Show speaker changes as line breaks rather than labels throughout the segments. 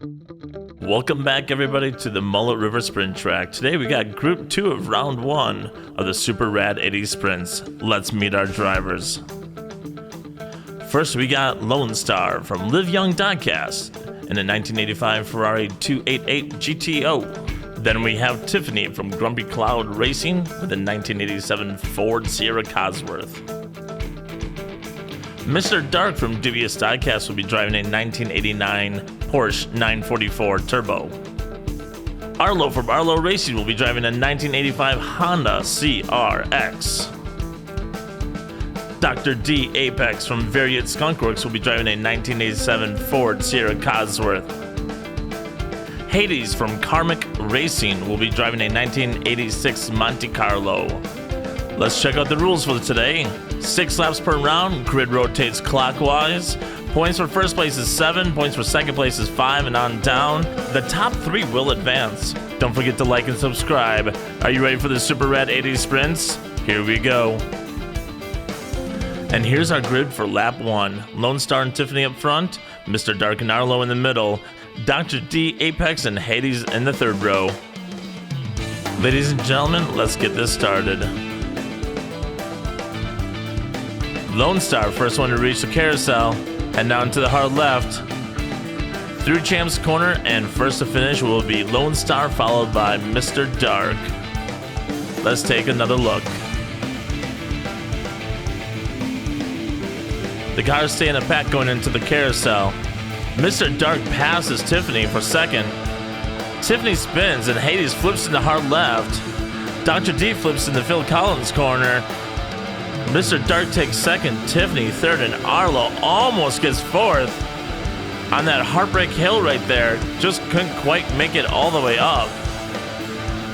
Welcome back, everybody, to the Mullet River Sprint Track. Today we got Group 2 of Round 1 of the Super Rad 80s Sprints. Let's meet our drivers. First, we got Lone Star from Live Young Diecast in a 1985 Ferrari 288 GTO. Then we have Tiffany from Grumpy Cloud Racing with a 1987 Ford Sierra Cosworth. Mr. Dark from Diecast will be driving a 1989 Porsche 944 Turbo. Arlo from Arlo Racing will be driving a 1985 Honda CRX. Dr. D Apex from Variant Skunkworks will be driving a 1987 Ford Sierra Cosworth. 80's from Karmic Racing will be driving a 1986 Monte Carlo. Let's check out the rules for today. 6 laps per round, grid rotates clockwise. Points for first place is 7, points for second place is 5, and on down. The top 3 will advance. Don't forget to like and subscribe. Are you ready for the Super Rad 80s Sprints? Here we go. And here's our grid for lap 1. Lone Star and Tiffany up front, Mr. Dark and Arlo in the middle, Dr. D, Apex, and 80's in the third row. Ladies and gentlemen, let's get this started. Lone Star, first one to reach the carousel, and down to the hard left. Through Champ's Corner, and first to finish will be Lone Star, followed by Mr. Dark. Let's take another look. The cars stay in a pack going into the carousel. Mr. Dark passes Tiffany for second. Tiffany spins and 80's flips into hard left. Dr. D flips into Phil Collins' corner. Mr. Dark takes second, Tiffany third, and Arlo almost gets fourth on that heartbreak hill right there. Just couldn't quite make it all the way up.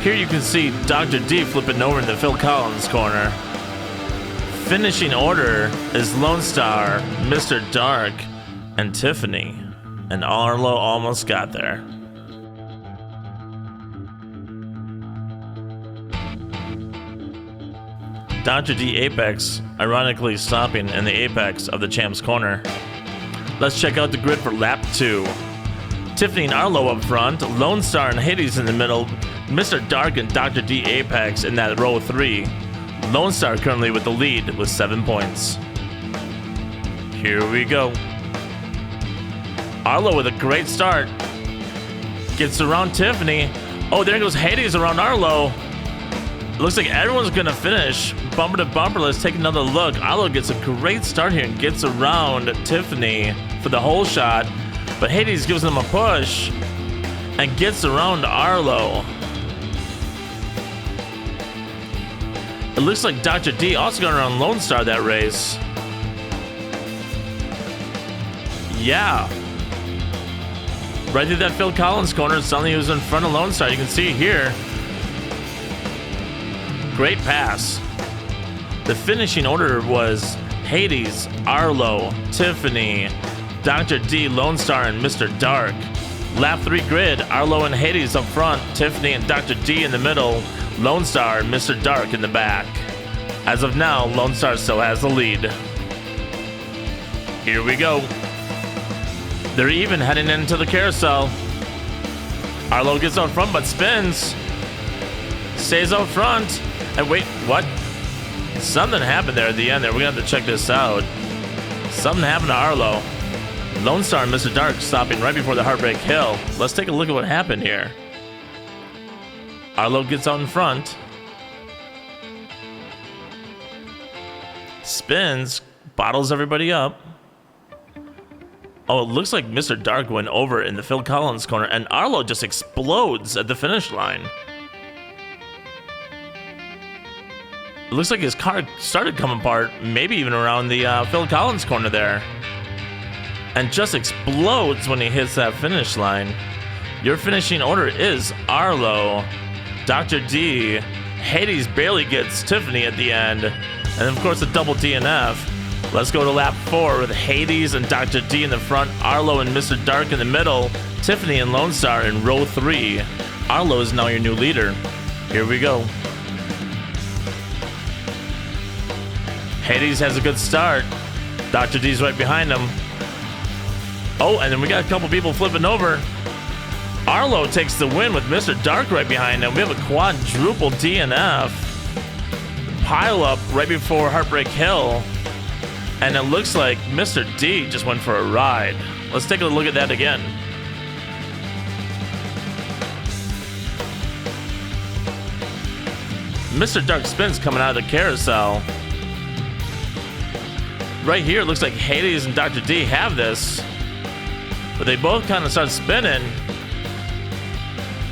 Here you can see Dr. D flipping over into Phil Collins' corner. Finishing order is Lone Star, Mr. Dark, and Tiffany. And Arlo almost got there. Dr. D Apex, ironically stopping in the apex of the Champ's Corner. Let's check out the grid for lap 2. Tiffany and Arlo up front, Lone Star and 80's in the middle, Mr. Dark and Dr. D Apex in that row 3. Lone Star currently with the lead with 7 points. Here we go. Arlo with a great start. Gets around Tiffany. Oh, there goes 80's around Arlo. Looks like everyone's gonna finish bumper to bumper. Let's take another look. Arlo gets a great start here and gets around Tiffany for the whole shot, but 80's gives them a push and gets around Arlo. It looks like Dr. D also going around Lone Star that race. Yeah. Right through that Phil Collins corner, suddenly he was in front of Lone Star. You can see here. Great pass. The finishing order was 80's, Arlo, Tiffany, Dr. D, Lone Star, and Mr. Dark. Lap 3 grid, Arlo and 80's up front, Tiffany and Dr. D in the middle, Lone Star and Mr. Dark in the back. As of now, Lone Star still has the lead. Here we go. They're even heading into the carousel. Arlo gets out front but spins. Stays out front. And wait, what? Something happened there at the end there. We're gonna have to check this out. Something happened to Arlo. Lone Star and Mr. Dark stopping right before the heartbreak hill. Let's take a look at what happened here. Arlo gets out in front. Spins, bottles everybody up. Oh, it looks like Mr. Dark went over in the Phil Collins corner, and Arlo just explodes at the finish line. It looks like his car started coming apart, maybe even around the Phil Collins corner there. And just explodes when he hits that finish line. Your finishing order is Arlo, Dr. D, 80's barely gets Tiffany at the end, and of course a double DNF. Let's go to lap 4 with 80's and Dr. D in the front, Arlo and Mr. Dark in the middle, Tiffany and Lone Star in row 3. Arlo is now your new leader. Here we go. 80's has a good start. Dr. D's right behind him. Oh, and then we got a couple people flipping over. Arlo takes the win with Mr. Dark right behind him. We have a quadruple DNF pile up right before Heartbreak Hill. And it looks like Mr. D just went for a ride. Let's take a look at that again. Mr. Dark spins coming out of the carousel. Right here, it looks like Hades and Dr. D have this. But they both kind of start spinning.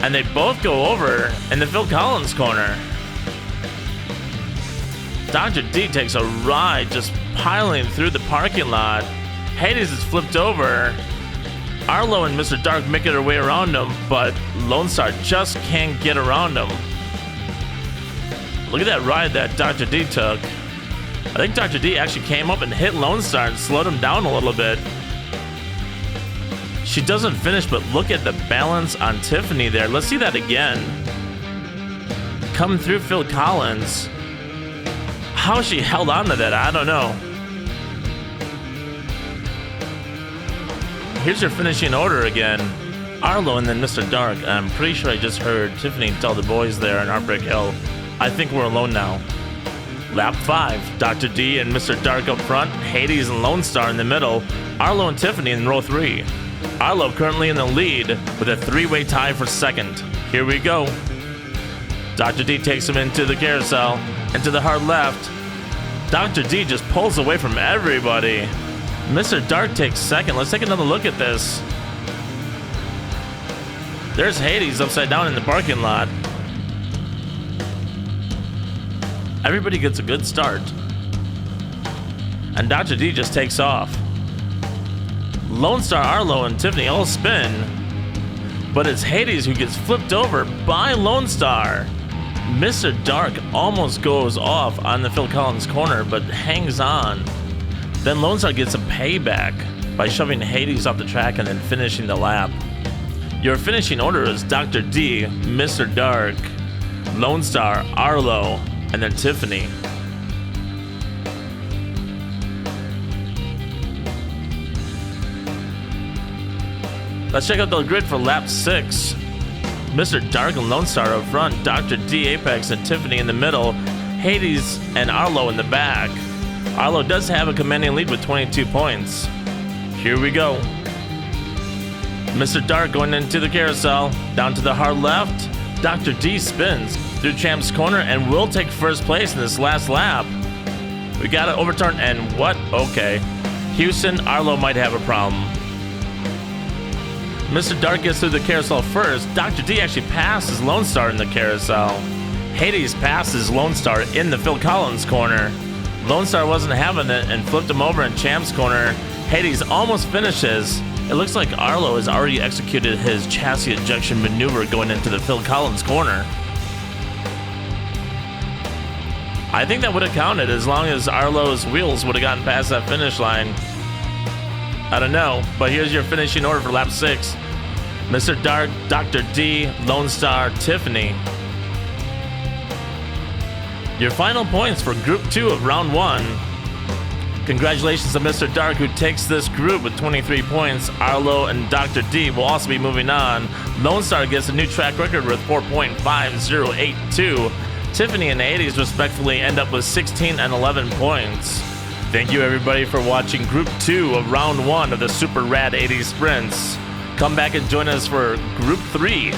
And they both go over in the Phil Collins corner. Dr. D takes a ride just piling through the parking lot. Hades is flipped over. Arlo and Mr. Dark make their way around him, but Lone Star just can't get around him. Look at that ride that Dr. D took. I think Dr. D actually came up and hit Lone Star and slowed him down a little bit. She doesn't finish, but look at the balance on Tiffany there. Let's see that again. Coming through Phil Collins. How she held on to that, I don't know. Here's your finishing order again. Arlo and then Mr. Dark. I'm pretty sure I just heard Tiffany tell the boys there in Heartbreak Hill, I think we're alone now. Lap 5, Dr. D and Mr. Dark up front, Hades and Lone Star in the middle, Arlo and Tiffany in row 3. Arlo currently in the lead with a 3-way tie for second. Here we go. Dr. D takes him into the carousel, into the hard left. Dr. D just pulls away from everybody. Mr. Dark takes second. Let's take another look at this. There's Hades upside down in the parking lot. Everybody gets a good start. And Dr. D just takes off. Lone Star, Arlo, and Tiffany all spin. But it's Hades who gets flipped over by Lone Star. Mr. Dark almost goes off on the Phil Collins corner, but hangs on. Then Lone Star gets a payback by shoving Hades off the track and then finishing the lap. Your finishing order is Dr. D, Mr. Dark, Lone Star, Arlo, and then Tiffany. Let's check out the grid for lap 6. Mr. Dark and Lone Star up front, Dr. D, Apex, and Tiffany in the middle, Hades and Arlo in the back. Arlo does have a commanding lead with 22 points. Here we go. Mr. Dark going into the carousel, down to the hard left. Dr. D spins through Champ's corner and will take first place in this last lap. We got to overturn and what? Okay. Houston, Arlo might have a problem. Mr. Dark gets through the carousel first. Dr. D actually passes Lone Star in the carousel. Hades passes Lone Star in the Phil Collins corner. Lone Star wasn't having it and flipped him over in Champ's corner. Hades almost finishes. It looks like Arlo has already executed his chassis ejection maneuver going into the Phil Collins corner. I think that would have counted as long as Arlo's wheels would have gotten past that finish line. I don't know, but here's your finishing order for lap 6. Mr. Dark, Dr. D, Lone Star, Tiffany. Your final points for Group 2 of Round 1. Congratulations to Mr. Dark, who takes this group with 23 points. Arlo and Dr. D will also be moving on. Lone Star gets a new track record with 4.5082. Tiffany and 80's respectively end up with 16 and 11 points. Thank you everybody for watching Group 2 of Round 1 of the Super Rad 80's Sprints. Come back and join us for Group 3.